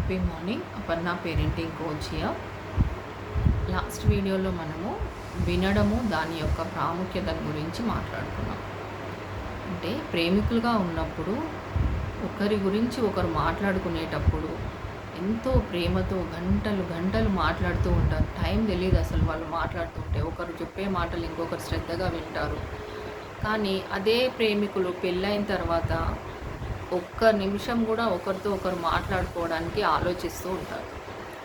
Happy morning. Aparna parenting coach here. Last వీడియోలో మనము వినడము దాని యొక్క ప్రాముఖ్యత గురించి మాట్లాడుకున్నాం. అంటే ప్రేమికులుగా ఉన్నప్పుడు ఒకరి గురించి ఒకరు మాట్లాడుకునేటప్పుడు ఎంతో ప్రేమతో గంటలు గంటలు మాట్లాడుతూ ఉంటారు. టైం తెలియదు అసలు వాళ్ళు మాట్లాడుతూ ఉంటే. ఒకరు చెప్పే మాటలు ఇంకొకరు శ్రద్ధగా వింటారు. కానీ అదే ప్రేమికులు పెళ్ళైన తర్వాత ఒక్క నిమిషం కూడా ఒకరితో ఒకరు మాట్లాడుకోవడానికి ఆలోచిస్తూ ఉంటారు.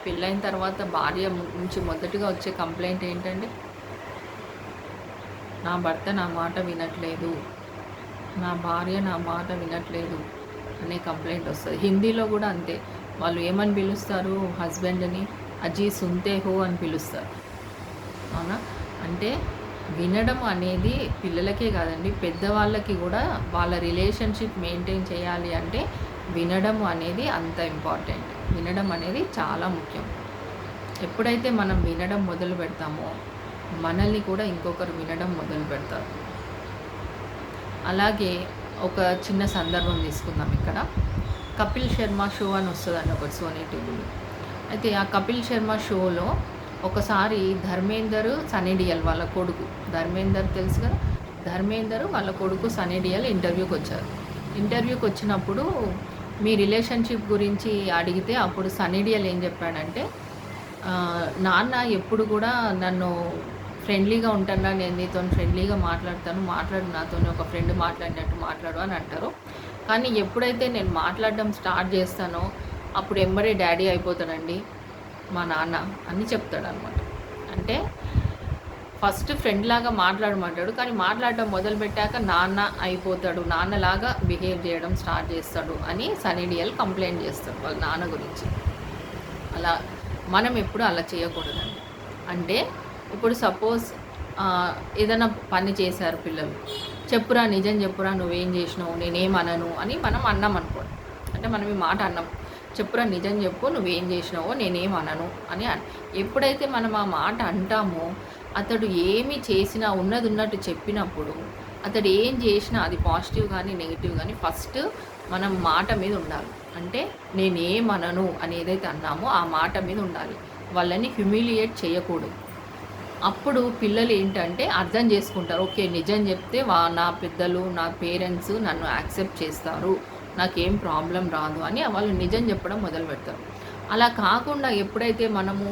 పెళ్ళైన తర్వాత భార్య నుంచి మొదటిగా వచ్చే కంప్లైంట్ ఏంటంటే, నా భర్త నా మాట వినట్లేదు, నా భార్య నా మాట వినట్లేదు అనే కంప్లైంట్ వస్తుంది. హిందీలో కూడా అంతే. వాళ్ళు ఏమని పిలుస్తారు హస్బెండ్ని? అజీ సుంతే హో అని పిలుస్తారు. అవునా? అంటే వినడం అనేది పిల్లలకే కాదండి, పెద్దవాళ్ళకి కూడా వాళ్ళ రిలేషన్షిప్ మెయింటైన్ చేయాలి అంటే వినడం అనేది అంత ఇంపార్టెంట్. వినడం అనేది చాలా ముఖ్యం. ఎప్పుడైతే మనం వినడం మొదలు పెడతామో మనల్ని కూడా ఇంకొకరు వినడం మొదలు పెడతారు. అలాగే ఒక చిన్న సందర్భం తీసుకుందాం. ఇక్కడ కపిల్ శర్మ షో అని వస్తుందండి ఒకటి సోనీ టీవీలో. అయితే ఆ కపిల్ శర్మ షోలో ఒకసారి ధర్మేందర్, సన్నీ డియోల్ వాళ్ళ కొడుకు, ధర్మేందర్ తెలుసు కదా, ధర్మేందర్ వాళ్ళ కొడుకు సన్నీ డియోల్ ఇంటర్వ్యూకి వచ్చారు. ఇంటర్వ్యూకి వచ్చినప్పుడు మీ రిలేషన్షిప్ గురించి అడిగితే అప్పుడు సన్నీ డియోల్ ఏం చెప్పాడంటే, నాన్న ఎప్పుడు కూడా నన్ను ఫ్రెండ్లీగా ఉంటాను, నేను నీతో ఫ్రెండ్లీగా మాట్లాడతాను, నాతో ఒక ఫ్రెండ్ మాట్లాడినట్టు మాట్లాడు అని అంటారు. కానీ ఎప్పుడైతే నేను మాట్లాడడం స్టార్ట్ చేస్తానో అప్పుడు ఎంబడే డాడీ అయిపోతాడండి మా నాన్న అని చెప్తాడనమాట. అంటే ఫస్ట్ ఫ్రెండ్ లాగా మాట్లాడమంటాడు, కానీ మాట్లాడడం మొదలుపెట్టాక నాన్న అయిపోతాడు, నాన్నలాగా బిహేవ్ చేయడం స్టార్ట్ చేస్తాడు అని సన్నీ డియోల్ కంప్లైంట్ చేస్తాడు వాళ్ళ నాన్న గురించి. అలా మనం ఎప్పుడు అలా చేయకూడదండి. అంటే ఇప్పుడు సపోజ్ ఏదైనా పని చేశారు పిల్లలు, చెప్పురా నిజం చెప్పురా నువ్వేం చేసినావు, నేనేమనను అని మనం అన్నాం అనుకోండి. అంటే మనం ఈ మాట అన్నాం, చెప్పురా నిజం చెప్పు నువ్వేం చేసినావో నేనేమనను అని ఎప్పుడైతే మనం ఆ మాట అంటామో అతడు ఏమి చేసినా ఉన్నది ఉన్నట్టు చెప్పినప్పుడు అతడు ఏం చేసినా అది పాజిటివ్ కానీ నెగిటివ్ కానీ ఫస్ట్ మనం మాట మీద ఉండాలి. అంటే నేనేమనను అని ఏదైతే అన్నామో ఆ మాట మీద ఉండాలి. వాళ్ళని హ్యూమిలియేట్ చేయకూడదు. అప్పుడు పిల్లలు ఏంటంటే అర్థం చేసుకుంటారు, ఓకే నిజం చెప్తే నా పెద్దలు నా పేరెంట్స్ నన్ను యాక్సెప్ట్ చేస్తారు, నాకేం ప్రాబ్లం రాదు అని వాళ్ళు నిజం చెప్పడం మొదలు పెడతారు. అలా కాకుండా ఎప్పుడైతే మనము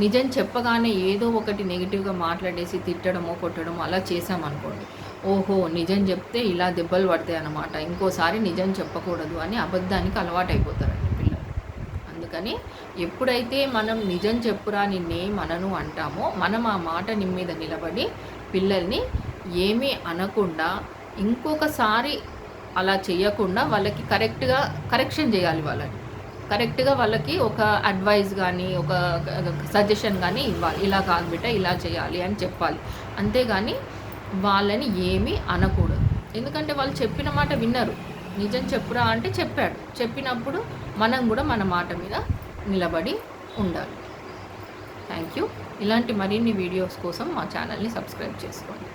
నిజం చెప్పగానే ఏదో ఒకటి నెగిటివ్గా మాట్లాడేసి తిట్టడమో కొట్టడమో అలా చేసామనుకోండి, ఓహో నిజం చెప్తే ఇలా దెబ్బలు పడతాయి అన్నమాట, ఇంకోసారి నిజం చెప్పకూడదు అని అబద్ధానికి అలవాటు అయిపోతారండి పిల్లలు. అందుకని ఎప్పుడైతే మనం నిజం చెప్పురా నిన్నేమనను అంటామో మనం ఆ మాట మీద నిలబడి పిల్లల్ని ఏమీ అనకుండా ఇంకొకసారి అలా చేయకుండా వాళ్ళకి కరెక్షన్ చేయాలి. కరెక్ట్గా వాళ్ళకి ఒక అడ్వైస్ కానీ ఒక సజెషన్ కానీ ఇవ్వాలి. ఇలా కాదు బిడ్డ ఇలా చేయాలి అని చెప్పాలి. అంతేగాని వాళ్ళని ఏమీ అనకూడదు. ఎందుకంటే వాళ్ళు చెప్పిన మాట విన్నారు. నిజం చెప్పురా అంటే చెప్పాడు, చెప్పినప్పుడు మనం కూడా మన మాట మీద నిలబడి ఉండాలి. Thank you. ఇలాంటి మరిన్ని వీడియోస్ కోసం మా ఛానల్ని సబ్స్క్రైబ్ చేసుకోండి.